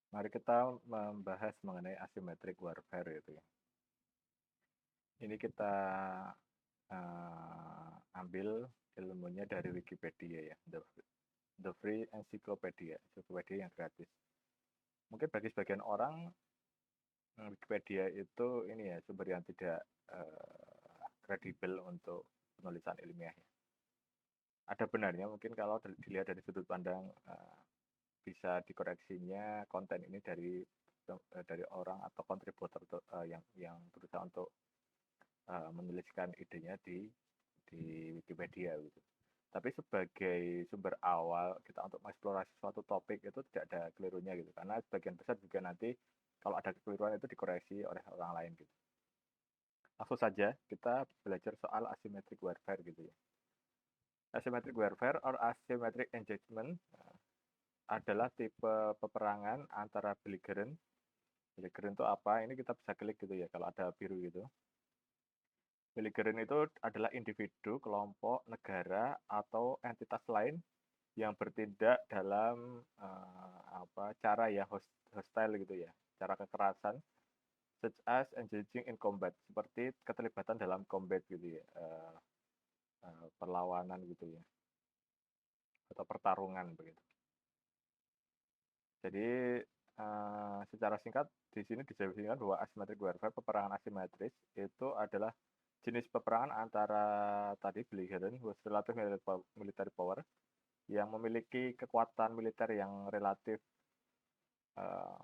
Mari kita membahas mengenai asymmetric warfare itu ya. Ini kita ambil ilmunya dari Wikipedia ya, The Free Encyclopedia, ensiklopedia yang gratis. Mungkin bagi sebagian orang Wikipedia itu ini ya sumber yang tidak kredibel untuk penulisan ilmiah ya. Ada benarnya mungkin kalau dilihat dari sudut pandang bisa dikoreksinya konten ini dari orang atau kontributor yang berusaha untuk menuliskan idenya di Wikipedia gitu. Tapi sebagai sumber awal kita untuk mengeksplorasi suatu topik itu tidak ada kelirunya gitu. Karena sebagian besar juga nanti kalau ada kekeliruan itu dikoreksi oleh orang lain gitu. Langsung saja kita belajar soal asymmetric warfare gitu ya. Asymmetric warfare or asymmetric engagement adalah tipe peperangan antara belligerent. Belligerent itu apa? Ini kita bisa klik gitu ya kalau ada biru gitu. Belligerent itu adalah individu, kelompok, negara, atau entitas lain yang bertindak dalam cara ya hostile gitu ya, cara kekerasan, such as engaging in combat, seperti keterlibatan dalam combat gitu ya, perlawanan gitu ya, atau pertarungan begitu. Jadi secara singkat di sini didefinisikan bahwa asymmetric warfare, peperangan asimetris itu adalah jenis peperangan antara tadi belligerent with relative military power yang memiliki kekuatan militer yang relatif uh,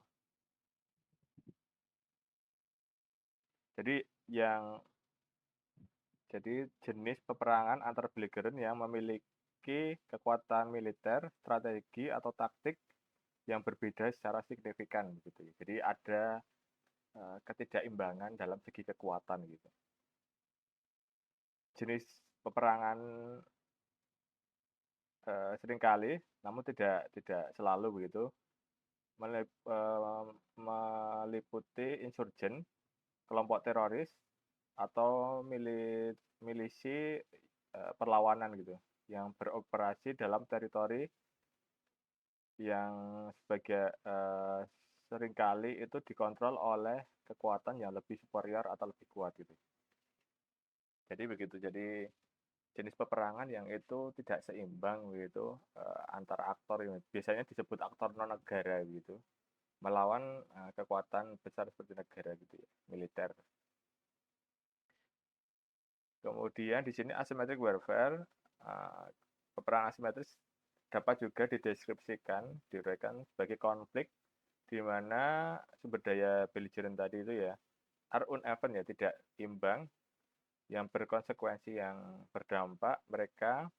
jadi yang jadi jenis peperangan antar belligerent yang memiliki kekuatan militer, strategi atau taktik yang berbeda secara signifikan gitu. Jadi ada ketidakimbangan dalam segi kekuatan gitu. Jenis peperangan seringkali, namun tidak selalu begitu, meliputi insurgen, kelompok teroris, atau milisi perlawanan gitu, yang beroperasi dalam teritori yang seringkali itu dikontrol oleh kekuatan yang lebih superior atau lebih kuat gitu. Jadi begitu. Jadi jenis peperangan yang itu tidak seimbang gitu antar aktor yang biasanya disebut aktor non negara gitu melawan kekuatan besar seperti negara gitu ya, militer. Kemudian di sini asymmetric warfare, peperangan asimetris dapat juga dideskripsikan, diuraikan sebagai konflik di mana sumber daya belligerent tadi itu ya are uneven ya, tidak imbang, yang berkonsekuensi yang berdampak mereka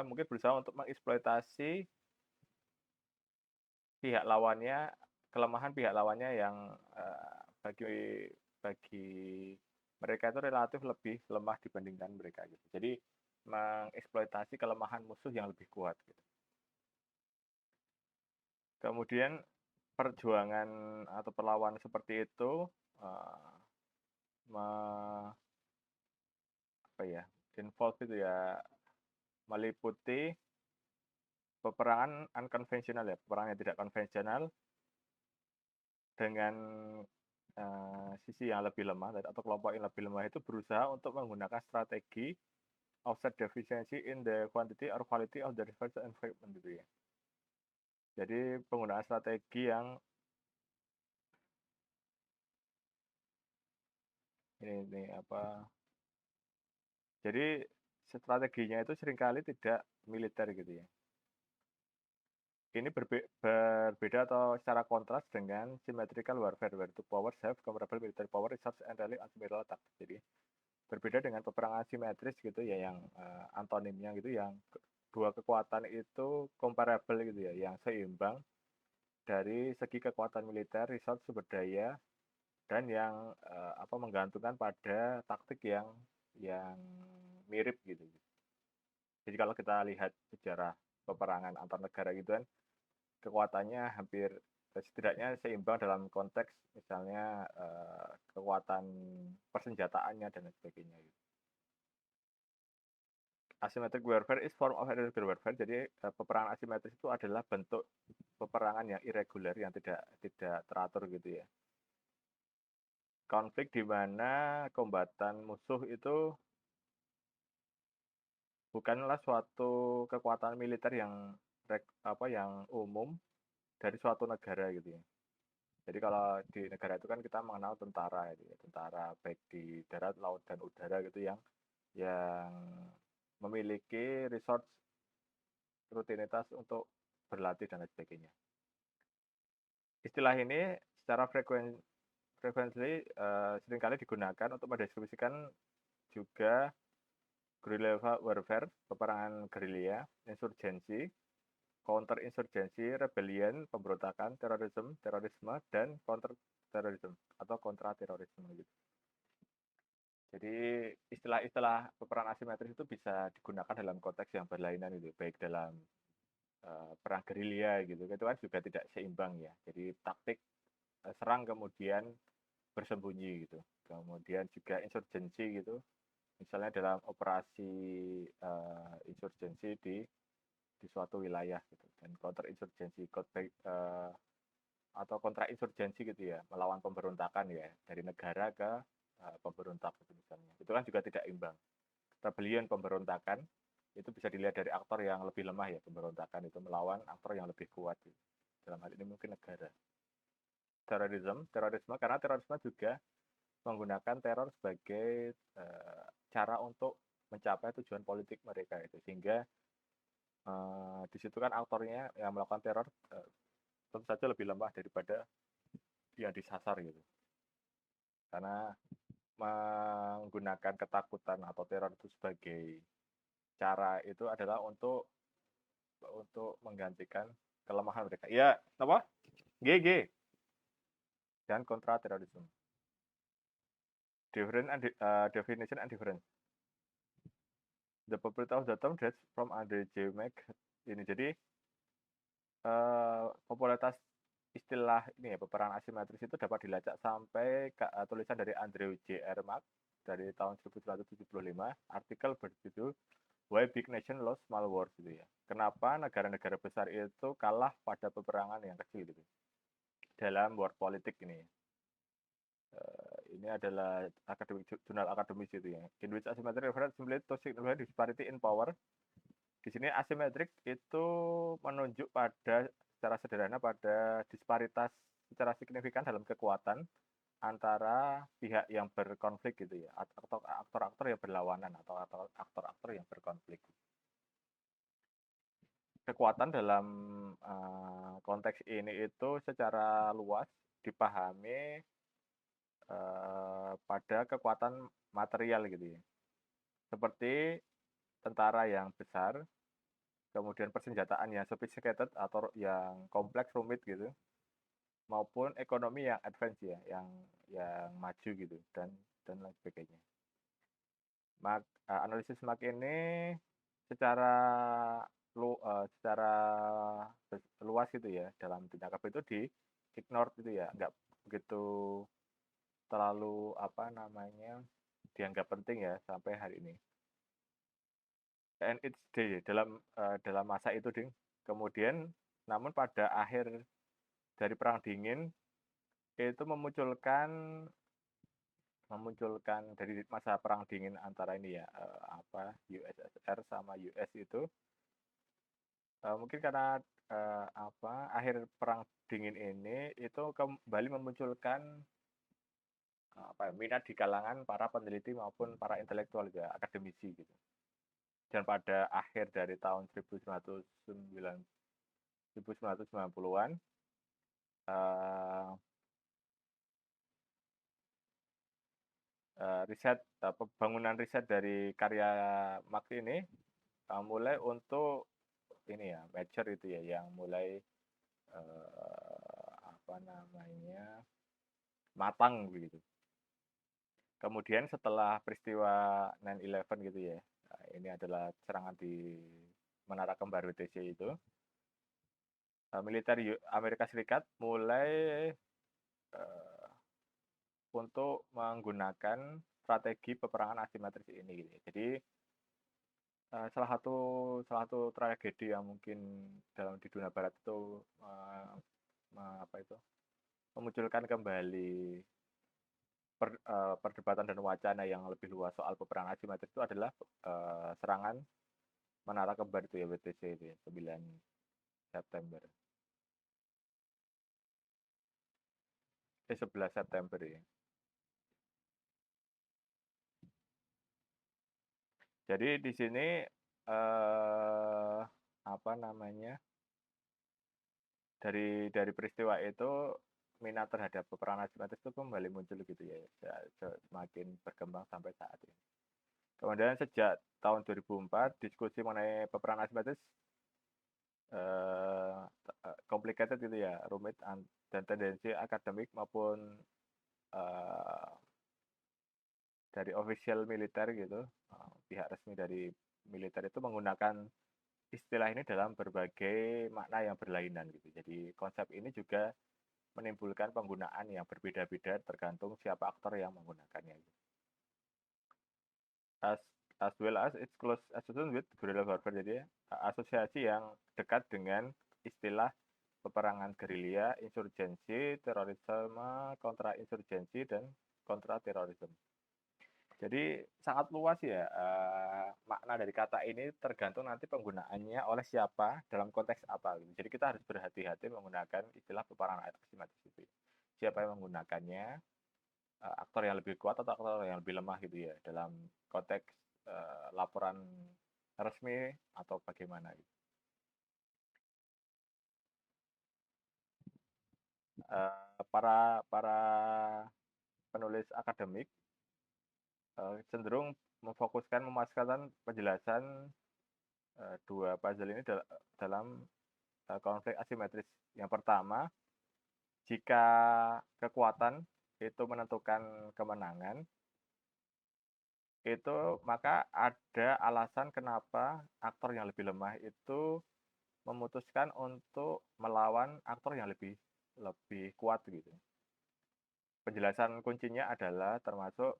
mungkin berusaha untuk mengeksploitasi pihak lawannya, kelemahan pihak lawannya yang bagi bagi mereka itu relatif lebih lemah dibandingkan mereka gitu. Jadi mengeksploitasi kelemahan musuh yang lebih kuat gitu. Kemudian perjuangan atau perlawanan seperti itu involve itu ya, meliputi peperangan unconventional ya, peperangan yang tidak konvensional dengan sisi yang lebih lemah atau kelompok yang lebih lemah itu berusaha untuk menggunakan strategi offset deficiency in the quantity or quality of the reverse environment gitu ya. Jadi penggunaan strategi yang ini apa? Jadi strateginya itu seringkali tidak militer gitu ya. Ini berbeda atau secara kontras dengan symmetrical warfare where two powers have comparable military power, resource, and rely on similar tactics. Jadi berbeda dengan peperangan simetris gitu ya, yang antonimnya gitu, yang dua kekuatan itu comparable gitu ya, yang seimbang dari segi kekuatan militer, resource, sumber daya, dan yang menggantungkan pada taktik yang mirip gitu. Jadi kalau kita lihat sejarah peperangan antar negara gitu kan, kekuatannya hampir setidaknya seimbang dalam konteks misalnya kekuatan persenjataannya dan sebagainya. Asymmetric warfare is form of irregular warfare. Jadi peperangan asimetris itu adalah bentuk peperangan yang irregular, yang tidak teratur gitu ya. Konflik di mana kombatan musuh itu bukanlah suatu kekuatan militer yang umum dari suatu negara gitu ya. Jadi kalau di negara itu kan kita mengenal tentara gitu ya, tentara baik di darat, laut dan udara gitu yang memiliki resource rutinitas untuk berlatih dan lain sebagainya. Istilah ini secara frekuensi seringkali digunakan untuk mendeskripsikan juga guerrilla warfare, peperangan gerilya, insurgensi, counter insurgensi, rebellion, pemberontakan, terorisme, dan counter terorisme atau kontra terorisme gitu. Jadi istilah-istilah peperangan asimetris itu bisa digunakan dalam konteks yang berlainan gitu, baik dalam perang gerilya gitu, itu kan juga tidak seimbang ya. Jadi taktik serang kemudian bersembunyi gitu, kemudian juga insurgensi gitu, misalnya dalam operasi insurgensi di suatu wilayah gitu, dan counter insurgensi atau kontra insurgensi gitu ya, melawan pemberontakan ya dari negara ke pemberontak gitu misalnya, itu kan juga tidak imbang. Rebellion, pemberontakan, itu bisa dilihat dari aktor yang lebih lemah ya, pemberontakan itu melawan aktor yang lebih kuat gitu. Dalam hal ini mungkin negara. Terorisme karena terorisme juga menggunakan teror sebagai cara untuk mencapai tujuan politik mereka itu, sehingga di situ kan aktornya yang melakukan teror tentu saja lebih lemah daripada yang disasar gitu, karena menggunakan ketakutan atau teror itu sebagai cara itu adalah untuk menggantikan kelemahan mereka. Ya, apa? GG dan kontra terorisme. Definition and difference. The popularity of the term dates from Andre J. Mack ini. Jadi popularitas istilah ini ya, peperangan asimetris itu dapat dilacak sampai tulisan dari Andrew J. R. Mack dari tahun 1975, artikel berjudul Why Big Nation Lost Small Wars gitu ya. Kenapa negara-negara besar itu kalah pada peperangan yang kecil gitu. Dalam war politik ini. Ini adalah jurnal akademis itu ya. In which asymmetric reference simply to signify disparity in power. Di sini asimetrik itu menunjuk pada secara sederhana pada disparitas secara signifikan dalam kekuatan antara pihak yang berkonflik gitu ya, atau aktor-aktor yang berlawanan atau aktor-aktor yang berkonflik. Kekuatan dalam konteks ini itu secara luas dipahami pada kekuatan material gitu ya, seperti tentara yang besar, kemudian persenjataan yang sophisticated atau yang kompleks rumit gitu, maupun ekonomi yang advance ya, yang maju gitu, dan lain sebagainya. Analisis Mark ini secara luas gitu ya, dalam tindakan itu di ignore gitu ya, nggak begitu terlalu dianggap penting ya sampai hari ini. And it's day dalam masa itu ding. Kemudian namun pada akhir dari perang dingin itu memunculkan dari masa perang dingin antara ini ya USSR sama US itu mungkin karena akhir perang dingin ini itu kembali memunculkan minat di kalangan para peneliti maupun para intelektual juga, akademisi gitu. Dan pada akhir dari tahun 1990-an pembangunan riset dari karya Marx ini mulai untuk ini ya, major itu ya, yang mulai matang begitu. Kemudian setelah peristiwa 9/11 gitu ya, ini adalah serangan di Menara Kembar WTC itu, militer Amerika Serikat mulai untuk menggunakan strategi peperangan asimetris ini gitu. Jadi salah satu tragedi yang mungkin di dunia barat itu, apa itu, memunculkan kembali perdebatan dan wacana yang lebih luas soal peperangan asimetris itu adalah serangan Menara Kembar itu ya, WTC itu ya, 9 September. 11 September ya. Jadi di sini apa namanya, dari peristiwa itu minat terhadap peperangan asimetris itu kembali muncul gitu ya, semakin berkembang sampai saat ini. Kemudian sejak tahun 2004 diskusi mengenai peperangan asimetris complicated gitu ya, rumit dan tendensi akademik maupun dari official militer gitu, pihak resmi dari militer itu menggunakan istilah ini dalam berbagai makna yang berlainan gitu. Jadi konsep ini juga menimbulkan penggunaan yang berbeda-beda tergantung siapa aktor yang menggunakannya. As as well as its close association with guerrilla warfare, jadi asosiasi yang dekat dengan istilah peperangan gerilya, insurgensi, terorisme, kontra insurgensi, dan kontra terorisme. Jadi sangat luas ya, makna dari kata ini tergantung nanti penggunaannya oleh siapa dalam konteks apa. Jadi kita harus berhati-hati menggunakan istilah peperangan asimetris itu. Siapa yang menggunakannya, aktor yang lebih kuat atau aktor yang lebih lemah gitu ya dalam konteks laporan resmi atau bagaimana gitu. Para penulis akademik cenderung memfokuskan memasukkan penjelasan dua puzzle ini dalam konflik asimetris. Yang pertama, jika kekuatan itu menentukan kemenangan, itu maka ada alasan kenapa aktor yang lebih lemah itu memutuskan untuk melawan aktor yang lebih kuat gitu. Penjelasan kuncinya adalah termasuk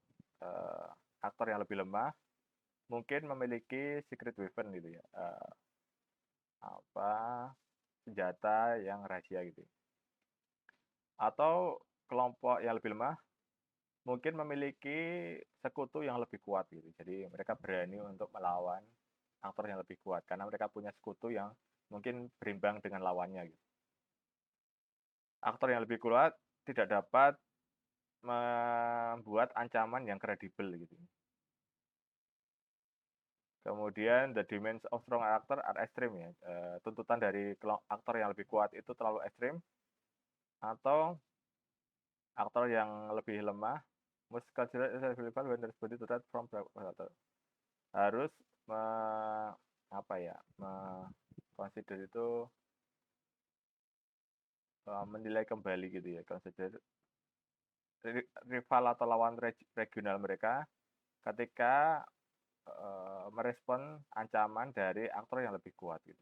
aktor yang lebih lemah mungkin memiliki secret weapon gitu ya, senjata yang rahasia gitu. Atau kelompok yang lebih lemah mungkin memiliki sekutu yang lebih kuat gitu. Jadi mereka berani untuk melawan aktor yang lebih kuat karena mereka punya sekutu yang mungkin berimbang dengan lawannya gitu. Aktor yang lebih kuat tidak dapat membuat ancaman yang kredibel gitu. Kemudian the demands of strong actor are extreme ya. Tuntutan dari aktor yang lebih kuat itu terlalu ekstrim, atau aktor yang lebih lemah must consider available when responsive to that from harus consider itu menilai kembali gitu ya, consider rival atau lawan regional mereka ketika merespon ancaman dari aktor yang lebih kuat gitu.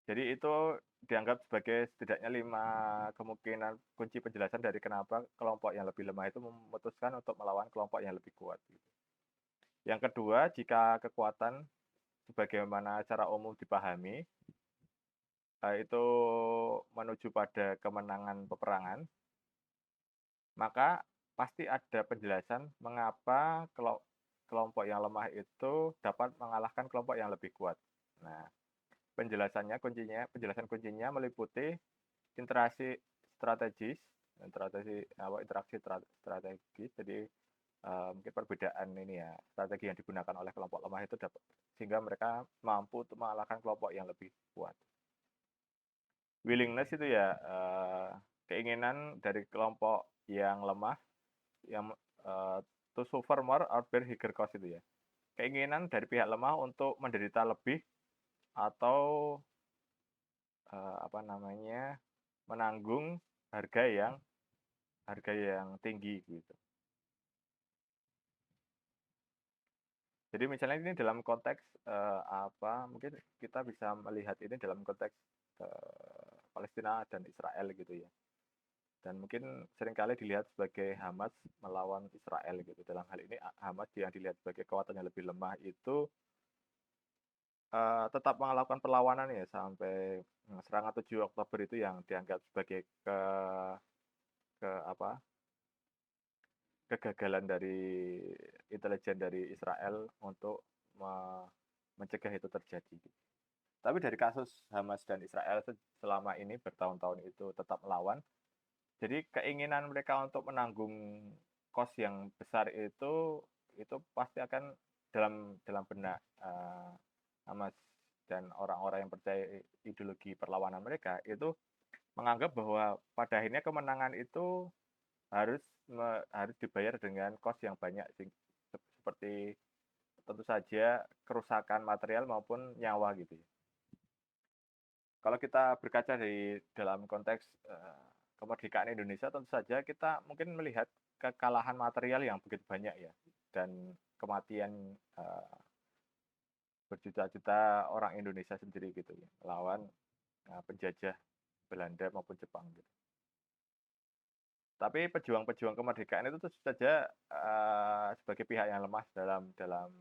Jadi itu dianggap sebagai setidaknya 5 kemungkinan kunci penjelasan dari kenapa kelompok yang lebih lemah itu memutuskan untuk melawan kelompok yang lebih kuat gitu. Yang kedua, jika kekuatan sebagaimana secara umum dipahami itu menuju pada kemenangan peperangan, maka pasti ada penjelasan mengapa kelompok yang lemah itu dapat mengalahkan kelompok yang lebih kuat. Nah, penjelasan kuncinya meliputi interaksi strategis, interaksi strategis. Jadi mungkin perbedaan ini ya, strategi yang digunakan oleh kelompok lemah itu dapat sehingga mereka mampu untuk mengalahkan kelompok yang lebih kuat. Willingness itu ya, keinginan dari kelompok yang lemah yang to suffer more or bear higher cost itu ya. Keinginan dari pihak lemah untuk menderita lebih atau menanggung harga yang tinggi gitu. Jadi misalnya ini dalam konteks mungkin kita bisa melihat ini dalam konteks Palestina dan Israel gitu ya. dan mungkin seringkali dilihat sebagai Hamas melawan Israel gitu. Dalam hal ini Hamas yang dilihat sebagai kekuatan yang lebih lemah itu tetap melakukan perlawanan ya sampai serangan 7 Oktober itu yang dianggap sebagai ke apa kegagalan dari intelijen dari Israel untuk mencegah itu terjadi. Tapi dari kasus Hamas dan Israel selama ini bertahun-tahun itu tetap melawan, jadi keinginan mereka untuk menanggung kos yang besar itu pasti akan dalam dalam benak Hamas dan orang-orang yang percaya ideologi perlawanan mereka itu menganggap bahwa pada akhirnya kemenangan itu harus harus dibayar dengan kos yang banyak, seperti tentu saja kerusakan material maupun nyawa gitu ya. Kalau kita berkaca dari dalam konteks kemerdekaan Indonesia, tentu saja kita mungkin melihat kekalahan material yang begitu banyak ya, dan kematian berjuta-juta orang Indonesia sendiri gitu ya, melawan penjajah Belanda maupun Jepang gitu. Tapi pejuang-pejuang kemerdekaan itu tentu saja sebagai pihak yang lemah dalam dalam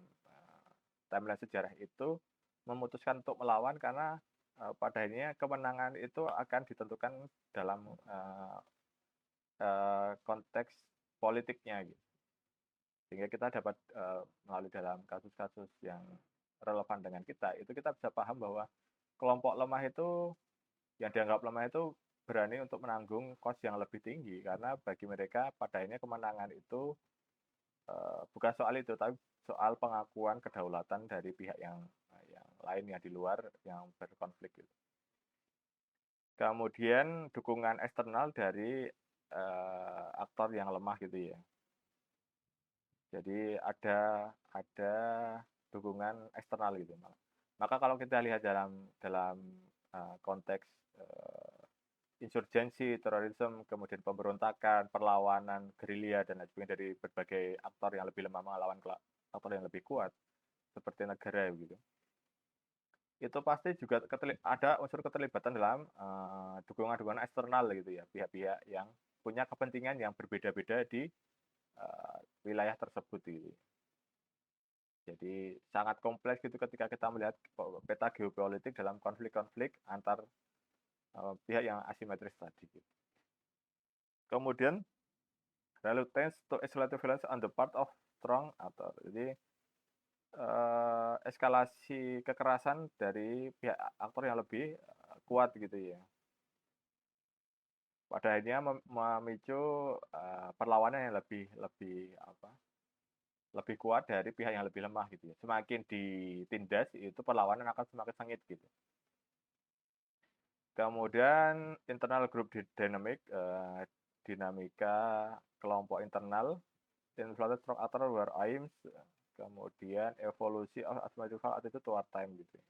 timeline sejarah itu memutuskan untuk melawan karena pada akhirnya kemenangan itu akan ditentukan dalam konteks politiknya gitu. Sehingga kita dapat melalui dalam kasus-kasus yang relevan dengan kita, itu kita bisa paham bahwa kelompok lemah itu yang dianggap lemah itu berani untuk menanggung kos yang lebih tinggi karena bagi mereka pada akhirnya kemenangan itu bukan soal itu, tapi soal pengakuan kedaulatan dari pihak yang lain yang di luar yang berkonflik gitu. Kemudian dukungan eksternal dari aktor yang lemah gitu ya. Jadi ada dukungan eksternal gitu. Maka kalau kita lihat dalam dalam konteks insurgensi, terorisme, kemudian pemberontakan, perlawanan, gerilya dan lain sebagainya dari berbagai aktor yang lebih lemah melawan aktor yang lebih kuat seperti negara gitu. Itu pasti juga ada unsur keterlibatan dalam dukungan-dukungan eksternal gitu ya, pihak-pihak yang punya kepentingan yang berbeda-beda di wilayah tersebut gitu. Jadi sangat kompleks gitu ketika kita melihat peta geopolitik dalam konflik-konflik antar pihak yang asimetris tadi. Gitu. Kemudian reluctance to escalate violence on the part of strong actor. Jadi eskalasi kekerasan dari pihak aktor yang lebih kuat gitu ya. Pada akhirnya memicu perlawanan yang lebih kuat dari pihak yang lebih lemah gitu ya. Semakin ditindas itu perlawanan akan semakin sengit gitu. Kemudian internal group dynamic, dinamika kelompok internal, inflated strong actor were aims, kemudian evolusi of asymmetrical attitude toward time gitu.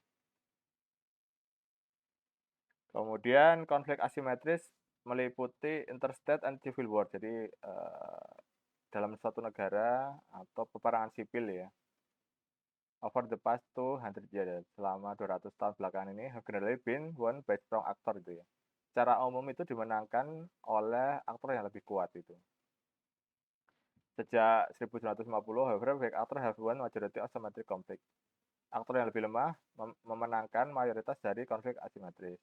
Kemudian konflik asimetris meliputi interstate and civil war. Jadi dalam suatu negara atau peperangan sipil ya. Over the past 200 years, selama 200 tahun belakangan ini have generally been won by strong actor gitu ya. Secara umum itu dimenangkan oleh aktor yang lebih kuat itu. Sejak 1950, however, weak actor have won majority of symmetric conflict. Aktor yang lebih lemah memenangkan mayoritas dari konflik asimetris.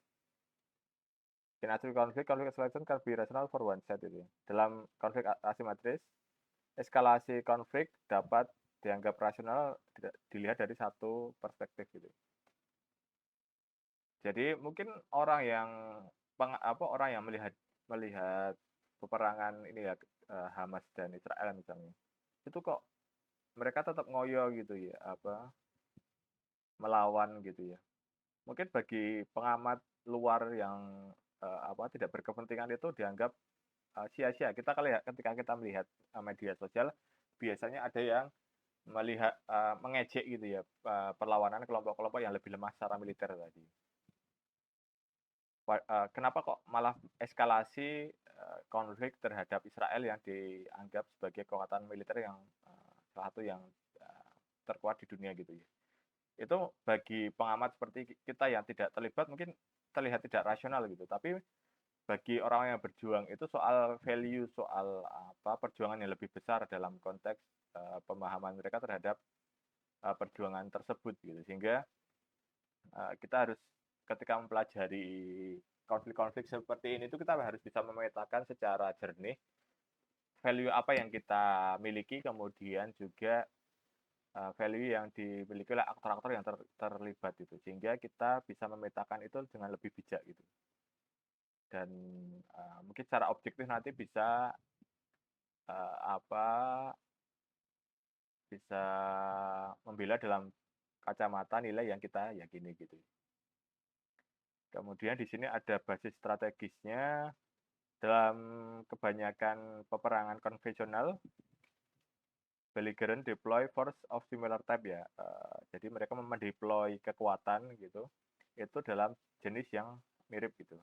In asymmetric conflict selection can be rational for one side itu. Dalam konflik asimetris, eskalasi konflik dapat dianggap rasional dilihat dari satu perspektif gitu. Jadi mungkin orang yang melihat peperangan ini ya Hamas dan Israel misalnya, itu kok mereka tetap ngoyo gitu ya, melawan gitu ya. Mungkin bagi pengamat luar yang tidak berkepentingan itu dianggap sia-sia. Ketika kita melihat media sosial, biasanya ada yang mengejek gitu ya perlawanan kelompok-kelompok yang lebih lemah secara militer tadi. Kenapa kok malah eskalasi konflik terhadap Israel yang dianggap sebagai kekuatan militer yang salah satu yang terkuat di dunia gitu ya. Itu bagi pengamat seperti kita yang tidak terlibat mungkin terlihat tidak rasional gitu. Tapi bagi orang yang berjuang itu soal value, soal perjuangan yang lebih besar dalam konteks pemahaman mereka terhadap perjuangan tersebut gitu. Sehingga kita harus ketika mempelajari konflik-konflik seperti ini itu kita harus bisa memetakan secara jernih value apa yang kita miliki, kemudian juga value yang dimiliki oleh aktor-aktor yang terlibat itu, sehingga kita bisa memetakan itu dengan lebih bijak gitu. Dan mungkin secara objektif nanti bisa bisa membela dalam kacamata nilai yang kita yakini gitu. Kemudian di sini ada basis strategisnya. Dalam kebanyakan peperangan konvensional, belligerent deploy force of similar type ya. Jadi mereka mendeploy kekuatan gitu, itu dalam jenis yang mirip gitu.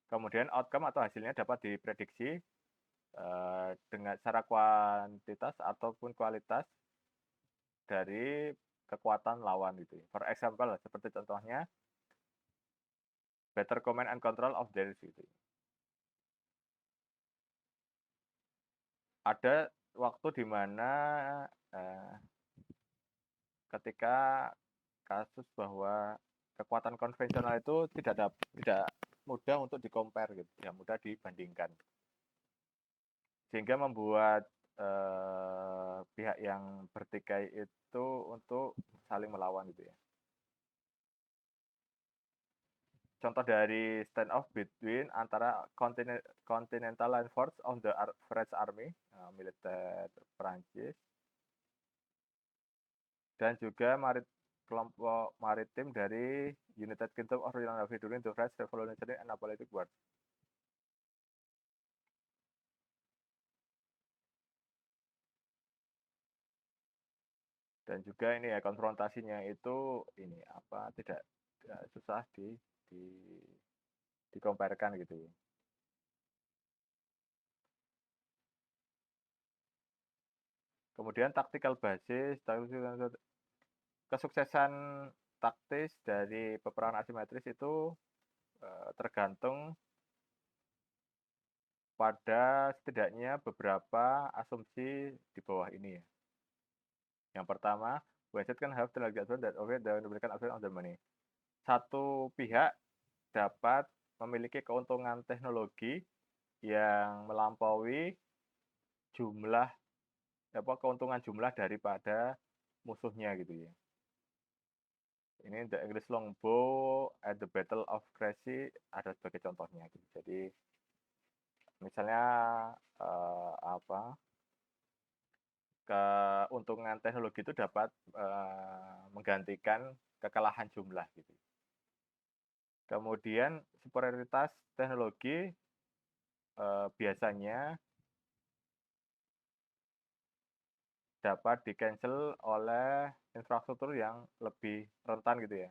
Kemudian outcome atau hasilnya dapat diprediksi dengan secara kuantitas ataupun kualitas dari kekuatan lawan gitu. For example, seperti contohnya better command and control of theirs gitu. Ada waktu di mana ketika kasus bahwa kekuatan konvensional itu tidak mudah untuk di-compare gitu, tidak mudah dibandingkan. Sehingga membuat pihak yang bertikai itu untuk saling melawan gitu ya. Contoh dari standoff between antara Continental Line Force of the French Army, militer Prancis, dan juga kelompok maritim dari United Kingdom of Royal Navy during the French Revolutionary and Napoleonic Wars. Dan juga ini ya konfrontasinya itu ini tidak susah dikomparekan gitu. Kemudian tactical basis, kesuksesan taktis dari peperangan asimetris itu tergantung pada setidaknya beberapa asumsi di bawah ini ya. Yang pertama, Wested can have the advantage that over the American advantage of the money. Satu pihak dapat memiliki keuntungan teknologi yang melampaui keuntungan jumlah daripada musuhnya gitu ya. Ini the English longbow at the Battle of Crécy ada sebagai contohnya gitu. Jadi misalnya keuntungan teknologi itu dapat menggantikan kekalahan jumlah gitu. Kemudian superioritas teknologi biasanya dapat di-cancel oleh infrastruktur yang lebih rentan gitu ya.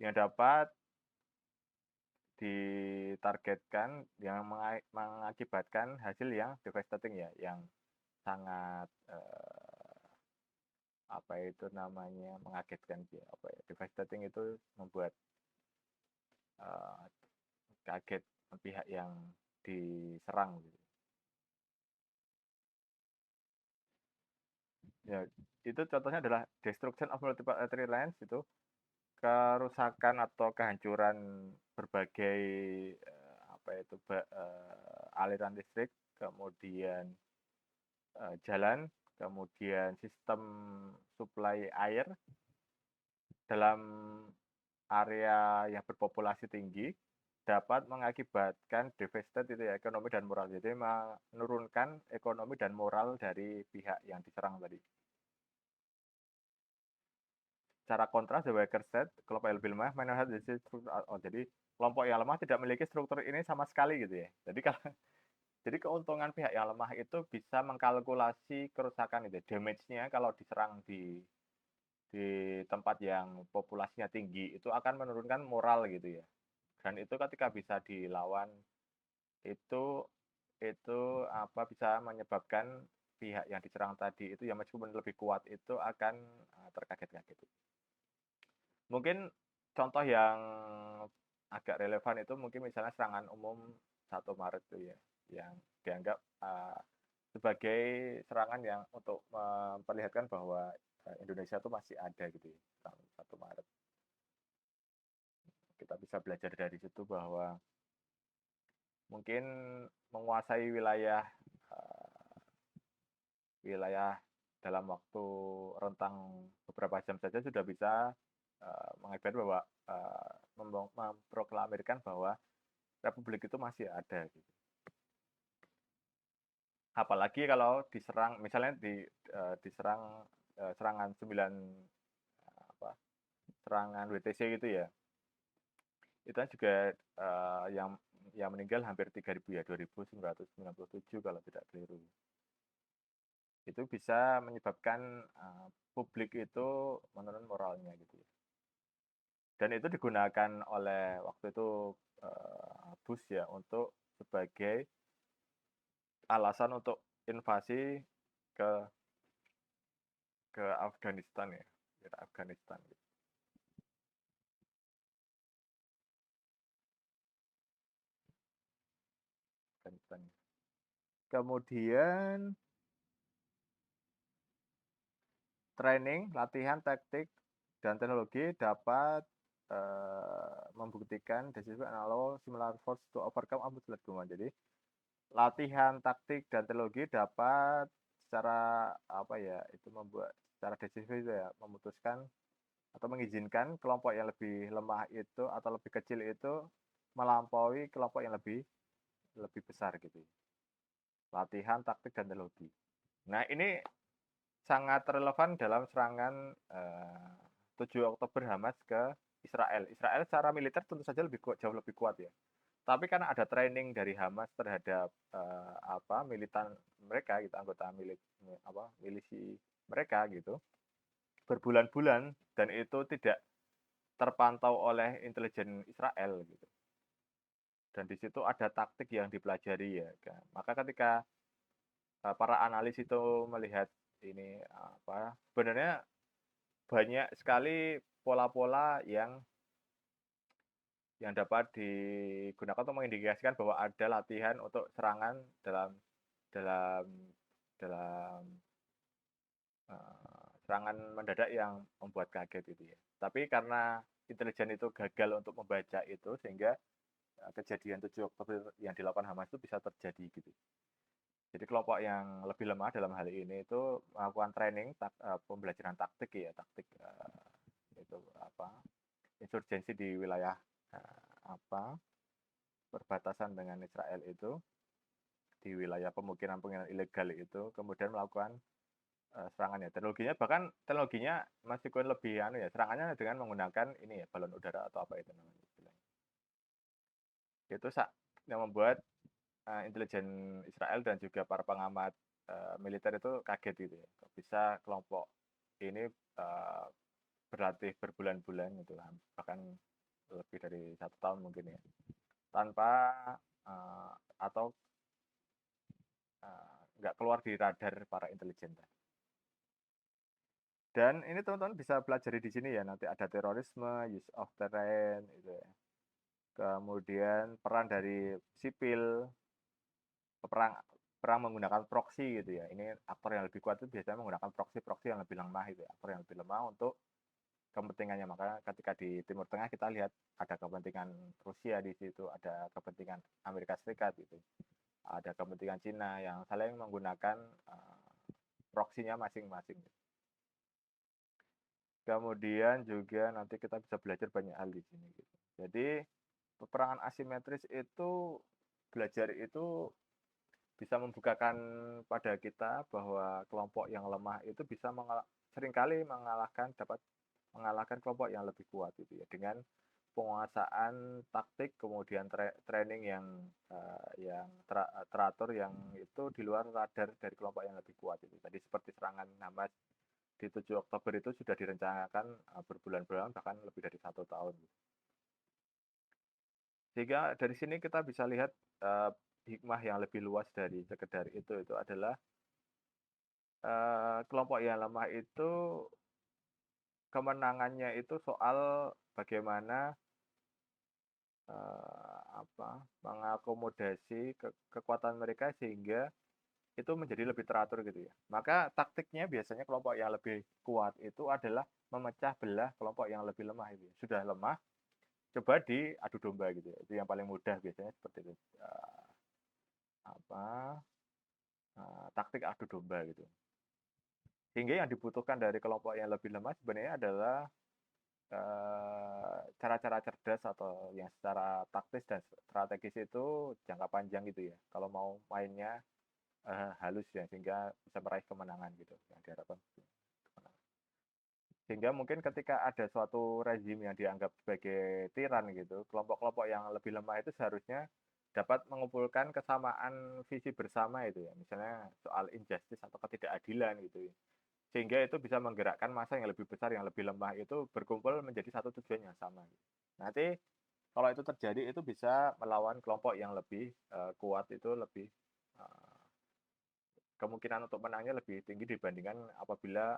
Yang dapat ditargetkan yang mengakibatkan hasil yang devastating ya, yang sangat mengagetkan ya. Devastating itu membuat kaget pihak yang diserang gitu. Ya, itu contohnya adalah destruction of multiple artery lines, itu kerusakan atau kehancuran berbagai aliran listrik, kemudian jalan, kemudian sistem suplai air dalam area yang berpopulasi tinggi dapat mengakibatkan devastated itu ya, ekonomi dan moral. Jadi menurunkan ekonomi dan moral dari pihak yang diserang tadi. Secara kontras, the weaker set, kelompok yang lebih lemah, jadi kelompok yang lemah tidak memiliki struktur ini sama sekali gitu ya. Jadi keuntungan pihak yang lemah itu bisa mengkalkulasi kerusakan itu, damage-nya kalau diserang di tempat yang populasinya tinggi itu akan menurunkan moral gitu ya. Dan itu ketika bisa dilawan itu bisa menyebabkan pihak yang diserang tadi itu yang meskipun lebih kuat itu akan terkaget-kaget. Mungkin contoh yang agak relevan itu mungkin misalnya serangan umum 1 Maret itu ya, yang dianggap sebagai serangan yang untuk memperlihatkan bahwa Indonesia itu masih ada gitu ya, tahun 1 Maret. Kita bisa belajar dari situ bahwa mungkin menguasai wilayah wilayah dalam waktu rentang beberapa jam saja sudah bisa mengakibatkan bahwa memproklamirkan bahwa republik itu masih ada gitu. Apalagi kalau diserang misalnya diserang serangan 9 serangan WTC gitu ya. Itu kan juga yang meninggal hampir 3.000 ya, 2.997 kalau tidak keliru. Itu bisa menyebabkan publik itu menurun moralnya gitu ya. Dan itu digunakan oleh waktu itu Bush ya untuk sebagai alasan untuk invasi ke Afghanistan ya, ke Afghanistan gitu. Afghanistan. Kemudian training, latihan, taktik, dan teknologi dapat membuktikan decisive and allow similar force to overcome absolute command. Jadi latihan, taktik, dan teknologi dapat secara apa ya itu membuat secara decisive itu ya memutuskan atau mengizinkan kelompok yang lebih lemah itu atau lebih kecil itu melampaui kelompok yang lebih besar gitu. Latihan, taktik, dan teknologi. Nah ini sangat relevan dalam serangan 7 Oktober Hamas ke Israel. Israel secara militer tentu saja jauh lebih kuat ya. Tapi karena ada training dari Hamas terhadap militan mereka gitu, anggota milisi mereka gitu, berbulan-bulan dan itu tidak terpantau oleh intelijen Israel gitu. Dan di situ ada taktik yang dipelajari ya kan. Maka ketika para analis itu melihat ini sebenarnya banyak sekali pola-pola yang dapat digunakan untuk mengindikasikan bahwa ada latihan untuk serangan dalam dalam dalam serangan mendadak yang membuat kaget gitu ya. Tapi karena intelijen itu gagal untuk membaca itu sehingga kejadian 7 Oktober yang dilakukan Hamas itu bisa terjadi gitu. Jadi kelompok yang lebih lemah dalam hal ini itu melakukan training pembelajaran taktik ya, taktik itu insurgensi di wilayah perbatasan dengan Israel itu di wilayah pemukiman ilegal itu kemudian melakukan serangannya. Teknologinya masih lebih ya, serangannya dengan menggunakan ini ya balon udara atau apa itu namanya. Itu yang membuat intelijen Israel dan juga para pengamat militer itu kaget gitu ya. Bisa kelompok ini berlatih berbulan-bulan gitu bahkan lebih dari 1 tahun mungkin ya tanpa atau nggak keluar di radar para intelijen. Dan ini teman-teman bisa pelajari di sini ya, nanti ada terorisme, use of terrain, itu ya. Kemudian peran dari sipil, perang menggunakan proxy gitu ya. Ini aktor yang lebih kuat itu biasanya menggunakan proxy yang lebih lemah itu ya. Aktor yang lebih lemah untuk kepentingannya. Maka ketika di Timur Tengah kita lihat ada kepentingan Rusia di situ, ada kepentingan Amerika Serikat gitu. Ada kepentingan Cina yang saling menggunakan proxy-nya masing-masing. Kemudian juga nanti kita bisa belajar banyak hal di sini gitu. Jadi peperangan asimetris itu belajar itu bisa membukakan pada kita bahwa kelompok yang lemah itu bisa seringkali dapat mengalahkan kelompok yang lebih kuat gitu ya dengan penguasaan taktik kemudian training yang teratur yang itu di luar radar dari kelompok yang lebih kuat itu. Tadi seperti serangan Hamas di 7 Oktober itu sudah direncanakan berbulan-bulan bahkan lebih dari 1 tahun. Sehingga dari sini kita bisa lihat hikmah yang lebih luas dari sekedar itu adalah kelompok yang lemah itu kemenangannya itu soal bagaimana mengakomodasi kekuatan mereka sehingga itu menjadi lebih teratur gitu ya. Maka taktiknya biasanya kelompok yang lebih kuat itu adalah memecah belah kelompok yang lebih lemah itu. Sudah lemah, coba diadu domba gitu ya. Itu yang paling mudah biasanya seperti itu. Apa taktik adu domba gitu. Sehingga yang dibutuhkan dari kelompok yang lebih lemah sebenarnya adalah cara-cara cerdas atau yang secara taktis dan strategis itu jangka panjang gitu ya. Kalau mau mainnya halus ya sehingga bisa meraih kemenangan gitu yang diharapkan. Sehingga mungkin ketika ada suatu rezim yang dianggap sebagai tiran gitu, kelompok-kelompok yang lebih lemah itu seharusnya dapat mengumpulkan kesamaan visi bersama itu ya, misalnya soal injustice atau ketidakadilan gitu ya. Sehingga itu bisa menggerakkan massa yang lebih besar, yang lebih lemah itu berkumpul menjadi satu tujuan yang sama. Nanti kalau itu terjadi itu bisa melawan kelompok yang lebih kuat itu lebih uh, kemungkinan untuk menangnya lebih tinggi dibandingkan apabila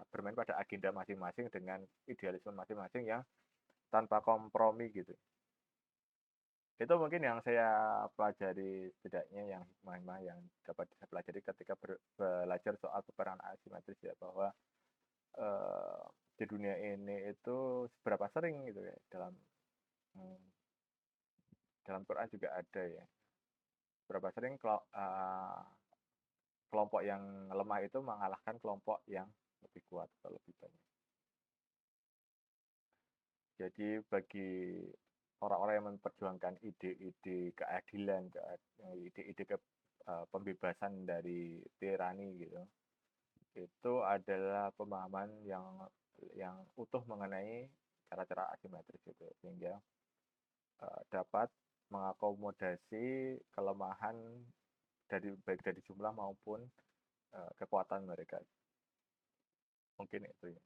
bermain pada agenda masing-masing dengan idealisme masing-masing yang tanpa kompromi gitu. Itu mungkin yang saya pelajari setidaknya yang hikmah-hikmah yang dapat saya pelajari ketika belajar soal peperangan asimetris ya bahwa eh, di dunia ini itu seberapa sering gitu ya hmm, dalam Quran juga ada ya seberapa sering kelompok yang lemah itu mengalahkan kelompok yang lebih kuat atau lebih banyak. Jadi bagi orang-orang yang memperjuangkan ide-ide keadilan, ide-ide pembebasan dari tirani gitu, itu adalah pemahaman yang utuh mengenai cara-cara asimetris itu sehingga dapat mengakomodasi kelemahan baik dari jumlah maupun kekuatan mereka. Mungkin itu ya.